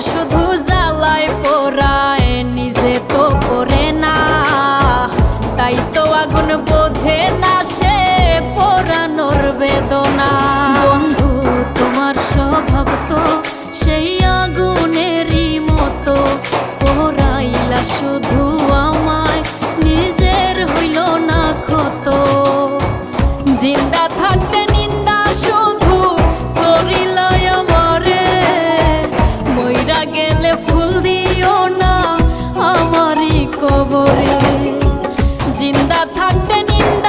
শুধু জ্বালায় পোড়ায় নিজে তো পড়ে না, তাই তো আগুন বোঝে না সে পোড়ানোর বেদনা। বন্ধু তোমার স্বভাব তো সেই আগুনেরই মতো, পোড়াইলা শুধু আমায় নিজের হইল না ক্ষত। জিন্দা থাকতে নিন্দা শুধু করিলাই আমারে, মইরা গেলে ফুল দিও না আমারই কবরে। জিন্দা থাকতে নিন্দা